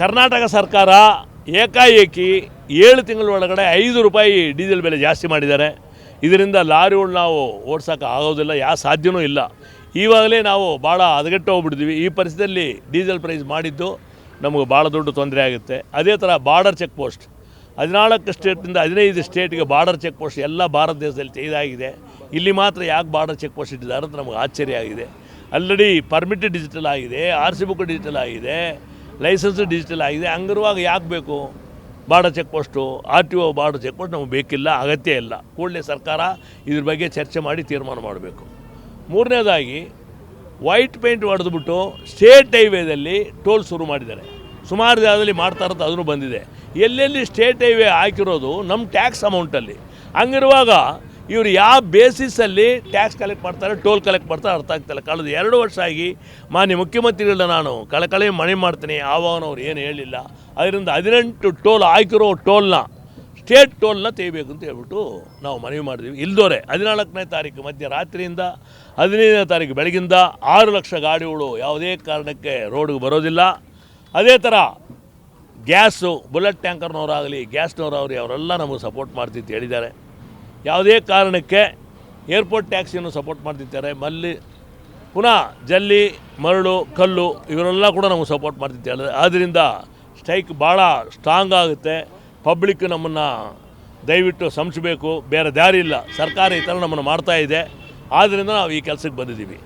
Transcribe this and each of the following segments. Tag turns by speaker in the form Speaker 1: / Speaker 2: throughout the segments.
Speaker 1: ಕರ್ನಾಟಕ ಸರ್ಕಾರ ಏಕಾಏಕಿ 7 ತಿಂಗಳ ಒಳಗಡೆ 5 ರೂಪಾಯಿ ಡೀಸೆಲ್ ಬೆಲೆ ಜಾಸ್ತಿ ಮಾಡಿದ್ದಾರೆ. ಇದರಿಂದ ಲಾರಿಗಳು ನಾವು ಓಡಿಸೋಕೆ ಆಗೋದಿಲ್ಲ, ಸಾಧ್ಯವೂ ಇಲ್ಲ. ಈವಾಗಲೇ ನಾವು ಭಾಳ ಹದಗೆಟ್ಟು ಹೋಗ್ಬಿಟ್ಟಿದ್ವಿ. ಈ ಪರಿಸ್ಥಿತಿಯಲ್ಲಿ ಡೀಸೆಲ್ ಪ್ರೈಸ್ ಮಾಡಿದ್ದು ನಮಗೆ ಭಾಳ ದೊಡ್ಡ ತೊಂದರೆ ಆಗುತ್ತೆ. ಅದೇ ಥರ ಬಾರ್ಡರ್ ಚೆಕ್ ಪೋಸ್ಟ್ 14 ಸ್ಟೇಟಿಂದ 15 ಸ್ಟೇಟ್ಗೆ ಬಾರ್ಡರ್ ಚೆಕ್ ಪೋಸ್ಟ್ ಎಲ್ಲ ಭಾರತ ದೇಶದಲ್ಲಿ ತೆಗೆದಾಗಿದೆ. ಇಲ್ಲಿ ಮಾತ್ರ ಯಾಕೆ ಬಾರ್ಡರ್ ಚೆಕ್ ಪೋಸ್ಟ್ ಇಟ್ಟಿದ್ದಾರೆ ಅಂತ ನಮಗೆ ಆಶ್ಚರ್ಯ ಆಗಿದೆ. ಆಲ್ರೆಡಿ ಪರ್ಮಿಟ್ ಡಿಜಿಟಲ್ ಆಗಿದೆ, RC ಬುಕ್ ಡಿಜಿಟಲ್ ಆಗಿದೆ, ಲೈಸೆನ್ಸ್ ಡಿಜಿಟಲ್ ಆಗಿದೆ. ಹಂಗಿರುವಾಗ ಯಾಕೆ ಬೇಕು border check post? RTO border check post ನಮಗೆ ಬೇಕಿಲ್ಲ, ಅಗತ್ಯ ಇಲ್ಲ. ಕೂಡಲೇ ಸರ್ಕಾರ ಇದ್ರ ಬಗ್ಗೆ ಚರ್ಚೆ ಮಾಡಿ ತೀರ್ಮಾನ ಮಾಡಬೇಕು. ಮೂರನೇದಾಗಿ ವೈಟ್ ಪೇಂಟ್ ಹೊಡೆದ್ಬಿಟ್ಟು ಸ್ಟೇಟ್ ಹೈವೇದಲ್ಲಿ ಟೋಲ್ ಶುರು ಮಾಡಿದ್ದಾರೆ. ಸುಮಾರು ಜಾಗದಲ್ಲಿ ಮಾಡ್ತಾ ಇರೋದು ಅದನ್ನು ಬಂದಿದೆ. ಎಲ್ಲೆಲ್ಲಿ ಸ್ಟೇಟ್ ಹೈವೇ ಹಾಕಿರೋದು ನಮ್ಮ ಟ್ಯಾಕ್ಸ್ ಅಮೌಂಟಲ್ಲಿ. ಹಂಗಿರುವಾಗ ಇವರು ಯಾವ ಬೇಸಿಸಲ್ಲಿ ಟ್ಯಾಕ್ಸ್ ಕಲೆಕ್ಟ್ ಮಾಡ್ತಾರೆ, ಟೋಲ್ ಕಲೆಕ್ಟ್ ಮಾಡ್ತಾರೆ ಅರ್ಥ ಆಗ್ತಾಯಿಲ್ಲ. ಕಳೆದ 2 ವರ್ಷ ಆಗಿ ಮಾನ್ಯ ಮುಖ್ಯಮಂತ್ರಿಗಳನ್ನ ನಾನು ಕಳೆ ಮನೆ ಮಾಡ್ತೀನಿ, ಆವಾಗನವ್ರು ಏನು ಹೇಳಿಲ್ಲ. ಅದರಿಂದ 18 ಟೋಲ್ ಹಾಕಿರೋ ಟೋಲ್ನ ಸ್ಟೇಟ್ ಟೋಲ್ನ ತೆಗಿಬೇಕು ಅಂತ ಹೇಳ್ಬಿಟ್ಟು ನಾವು ಮನವಿ ಮಾಡಿದ್ವಿ. ಇಲ್ದೋರೆ 14ನೇ ತಾರೀಕು ಮಧ್ಯರಾತ್ರಿಯಿಂದ 15ನೇ ತಾರೀಕು ಬೆಳಗಿಂದ 6 ಲಕ್ಷ ಗಾಡಿಗಳು ಯಾವುದೇ ಕಾರಣಕ್ಕೆ ರೋಡ್ಗೆ ಬರೋದಿಲ್ಲ. ಅದೇ ಥರ ಗ್ಯಾಸು ಬುಲೆಟ್ ಟ್ಯಾಂಕರ್ನವರಾಗಲಿ ಗ್ಯಾಸ್ನವರಾಗಲಿ ಅವರೆಲ್ಲ ನಮಗೆ ಸಪೋರ್ಟ್ ಮಾಡ್ತಿತ್ತು ಹೇಳಿದ್ದಾರೆ. ಯಾವುದೇ ಕಾರಣಕ್ಕೆ ಏರ್ಪೋರ್ಟ್ ಟ್ಯಾಕ್ಸಿಯನ್ನು ಸಪೋರ್ಟ್ ಮಾಡ್ತಿದ್ದಾರೆ. ಪುನಃ ಜಲ್ಲಿ ಮರಳು ಕಲ್ಲು ಇವರೆಲ್ಲ ಕೂಡ ನಮಗೆ ಸಪೋರ್ಟ್ ಮಾಡ್ತಿತ್ತು ಹೇಳಿದ್ರೆ. ಆದ್ದರಿಂದ ಸ್ಟ್ರೈಕ್ ಭಾಳ ಸ್ಟ್ರಾಂಗ್ ಆಗುತ್ತೆ. ಪಬ್ಲಿಕ್ ನಮ್ಮನ್ನು ದಯವಿಟ್ಟು ಸಂಸಬೇಕು, ಬೇರೆ ದಾರಿ ಇಲ್ಲ. ಸರ್ಕಾರ ಈ ಥರ ನಮ್ಮನ್ನು ಮಾಡ್ತಾಯಿದೆ. ಆದ್ದರಿಂದ ನಾವು ಈ ಕೆಲಸಕ್ಕೆ ಬಂದಿದ್ದೀವಿ.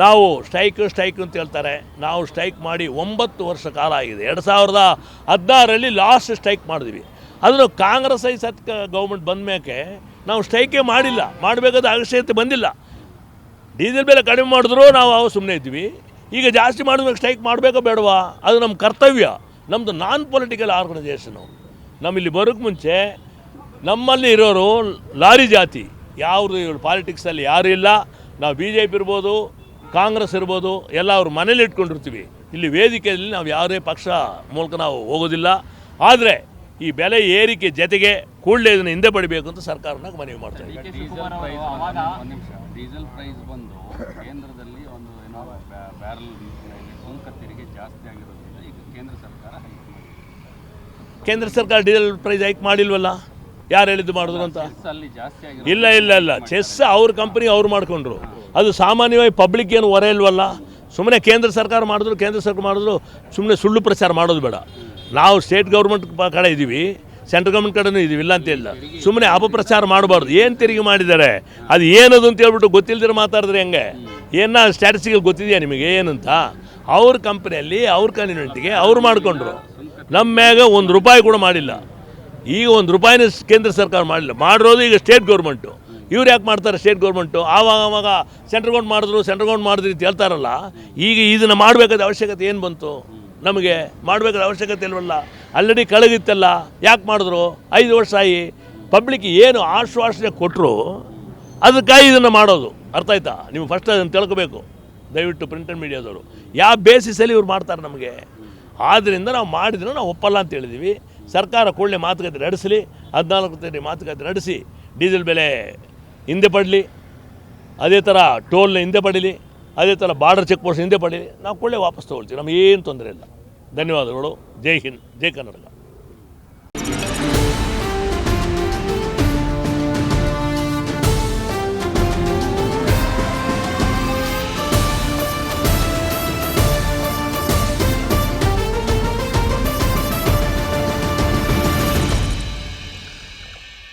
Speaker 1: ನಾವು ಸ್ಟ್ರೈಕ್ ಅಂತ ಹೇಳ್ತಾರೆ. ನಾವು ಸ್ಟ್ರೈಕ್ ಮಾಡಿ 9 ವರ್ಷ ಕಾಲ ಆಗಿದೆ. 2016ರಲ್ಲಿ ಲಾಸ್ಟ್ ಸ್ಟ್ರೈಕ್ ಮಾಡಿದ್ವಿ. ಅದನ್ನು ಕಾಂಗ್ರೆಸ್ ಗೌರ್ಮೆಂಟ್ ಬಂದ ಮೇಲೆ ನಾವು ಸ್ಟ್ರೈಕೇ ಮಾಡಿಲ್ಲ, ಮಾಡಬೇಕಾದ ಅವಶ್ಯಕತೆ ಬಂದಿಲ್ಲ. ಡೀಸೆಲ್ ಬೆಲೆ ಕಡಿಮೆ ಮಾಡಿದ್ರು ನಾವು ಸುಮ್ಮನೆ ಇದ್ವಿ. ಈಗ ಜಾಸ್ತಿ ಮಾಡಿದ್ಮೇಲೆ ಸ್ಟ್ರೈಕ್ ಮಾಡಬೇಕೋ ಬೇಡವಾ? ಅದು ನಮ್ಮ ಕರ್ತವ್ಯ. ನಮ್ಮದು ನಾನ್ ಪೊಲಿಟಿಕಲ್ ಆರ್ಗನೈಸೇಷನು. ನಮ್ಮಲ್ಲಿ ಬರೋಕ್ಕೆ ಮುಂಚೆ ನಮ್ಮಲ್ಲಿ ಇರೋರು ಲಾರಿ ಜಾತಿ, ಯಾವುದು ಇವರು ಪಾಲಿಟಿಕ್ಸಲ್ಲಿ ಯಾರೂ ಇಲ್ಲ. ನಾವು BJP ಇರ್ಬೋದು, ಕಾಂಗ್ರೆಸ್ ಇರ್ಬೋದು, ಎಲ್ಲ ಅವ್ರ ಮನೇಲಿ ಇಟ್ಕೊಂಡಿರ್ತೀವಿ. ಇಲ್ಲಿ ವೇದಿಕೆಯಲ್ಲಿ ನಾವು ಯಾವುದೇ ಪಕ್ಷ ಮೂಲಕ ನಾವು ಹೋಗೋದಿಲ್ಲ. ಆದರೆ ಈ ಬೆಲೆ ಏರಿಕೆ ಜೊತೆಗೆ ಕೂಡಲೇ ಇದನ್ನು ಹಿಂದೆ ಪಡಿಬೇಕು ಅಂತ ಸರ್ಕಾರನ ಮನವಿ ಮಾಡ್ತಾ ಇದ್ದೀವಿ.
Speaker 2: ಡೀಸೆಲ್ ಪ್ರೈಸ್ ಬಂದು ಕೇಂದ್ರದಲ್ಲಿ ಒಂದು ಬ್ಯಾರಲ್ ಸುಂಕ ತೆರಿಗೆ ಜಾಸ್ತಿ ಆಗಿರೋದ್ರಿಂದ ಈಗ
Speaker 1: ಕೇಂದ್ರ ಸರ್ಕಾರ ಡೀಸೆಲ್ ಪ್ರೈಸ್ ಹೈಕ್ ಮಾಡಿಲ್ವಲ್ಲ. ಯಾರು ಹೇಳಿದ್ದು ಮಾಡಿದ್ರು ಅಂತ? ಇಲ್ಲ ಚೆಸ್ ಅವ್ರ ಕಂಪ್ನಿ ಅವ್ರು ಮಾಡಿಕೊಂಡ್ರು. ಅದು ಸಾಮಾನ್ಯವಾಗಿ ಪಬ್ಲಿಕ್ ಏನು ಹೊರೆ ಇಲ್ವಲ್ಲ. ಸುಮ್ಮನೆ ಕೇಂದ್ರ ಸರ್ಕಾರ ಮಾಡಿದ್ರು ಸುಮ್ಮನೆ ಸುಳ್ಳು ಪ್ರಚಾರ ಮಾಡೋದು ಬೇಡ. ನಾವು ಸ್ಟೇಟ್ ಗೌರ್ಮೆಂಟ್ ಕಡೆ ಇದ್ದೀವಿ, ಸೆಂಟ್ರಲ್ ಗೌರ್ಮೆಂಟ್ ಕಡೆನೂ ಇದ್ದೀವಿ, ಇಲ್ಲ ಅಂತಿಲ್ಲ. ಸುಮ್ಮನೆ ಅಪಪ್ರಚಾರ ಮಾಡಬಾರ್ದು. ಏನು ತೆರಿಗೆ ಮಾಡಿದ್ದಾರೆ, ಅದು ಏನದು ಅಂತ ಹೇಳ್ಬಿಟ್ಟು ಗೊತ್ತಿಲ್ಲದಿರೋ ಮಾತಾಡಿದ್ರೆ ಹೆಂಗೆ? ಸ್ಟ್ಯಾಟಿಸ್ಟಿಕಲ್ ಗೊತ್ತಿದೆಯಾ ನಿಮಗೆ ಏನಂತ? ಅವ್ರ ಕಂಪ್ನಿಯಲ್ಲಿ ಅವ್ರ ಕನ್ವೀನಿಯಂಟಿಗೆ ಅವ್ರು ಮಾಡಿಕೊಂಡ್ರು. ನಮ್ಮ ಮ್ಯಾಗ 1 ರೂಪಾಯಿ ಕೂಡ ಮಾಡಿಲ್ಲ. ಈಗ 1 ರೂಪಾಯಿನ ಕೇಂದ್ರ ಸರ್ಕಾರ ಮಾಡಿಲ್ಲ. ಮಾಡಿರೋದು ಈಗ ಸ್ಟೇಟ್ ಗೌರ್ಮೆಂಟು. ಇವ್ರು ಯಾಕೆ ಮಾಡ್ತಾರೆ ಸ್ಟೇಟ್ ಗೌರ್ಮೆಂಟು? ಆವಾಗ ಸೆಂಟ್ರಲ್ ಗೌರ್ಮೆಂಟ್ ಮಾಡಿದ್ರಿ ಅಂತ ಹೇಳ್ತಾರಲ್ಲ. ಈಗ ಇದನ್ನು ಮಾಡಬೇಕಾದ ಅವಶ್ಯಕತೆ ಏನು ಬಂತು? ನಮಗೆ ಮಾಡಬೇಕಾದ ಅವಶ್ಯಕತೆ ಇಲ್ವಲ್ಲ. ಆಲ್ರೆಡಿ ಕಳಗಿತ್ತಲ್ಲ, ಯಾಕೆ ಮಾಡಿದ್ರು? 5 ವರ್ಷ ಆಗಿ ಪಬ್ಲಿಕ್ ಏನು ಆಶ್ವಾಸನೆ ಕೊಟ್ಟರು ಅದಕ್ಕಾಗಿ ಇದನ್ನು ಮಾಡೋದು. ಅರ್ಥ ಆಯ್ತಾ? ನೀವು ಫಸ್ಟ್ ಅದನ್ನು ತಿಳ್ಕೋಬೇಕು ದಯವಿಟ್ಟು. ಪ್ರಿಂಟ್ ಆ್ಯಂಡ್ ಮೀಡಿಯಾದವರು ಯಾವ ಬೇಸಿಸಲ್ಲಿ ಇವ್ರು ಮಾಡ್ತಾರೆ ನಮಗೆ. ಆದ್ದರಿಂದ ನಾವು ಮಾಡಿದ್ರೆ ನಾವು ಒಪ್ಪಲ್ಲ ಅಂತ ಹೇಳಿದ್ದೀವಿ. ಸರ್ಕಾರ ಕೂಡಲೇ ಮಾತುಕತೆ ನಡೆಸಲಿ, 14 ಮಾತುಕತೆ ನಡೆಸಿ ಡೀಸೆಲ್ ಬೆಲೆ ಹಿಂದೆ ಪಡಲಿ, ಅದೇ ಥರ ಟೋಲ್ನ ಹಿಂದೆ ಪಡೀಲಿ, ಅದೇ ಥರ ಬಾರ್ಡರ್ ಚೆಕ್ ಪೋಸ್ಟ್ ಹಿಂದೆ ಪಡೀಲಿ. ನಾವು ಕೂಡಲೇ ವಾಪಸ್ ತೊಗೊಳ್ತೀವಿ. ನಮಗೇನು ತೊಂದರೆ ಇಲ್ಲ. ಧನ್ಯವಾದಗಳು. ಜೈ ಹಿಂದ್, ಜೈ ಕರ್ನಾಟಕ.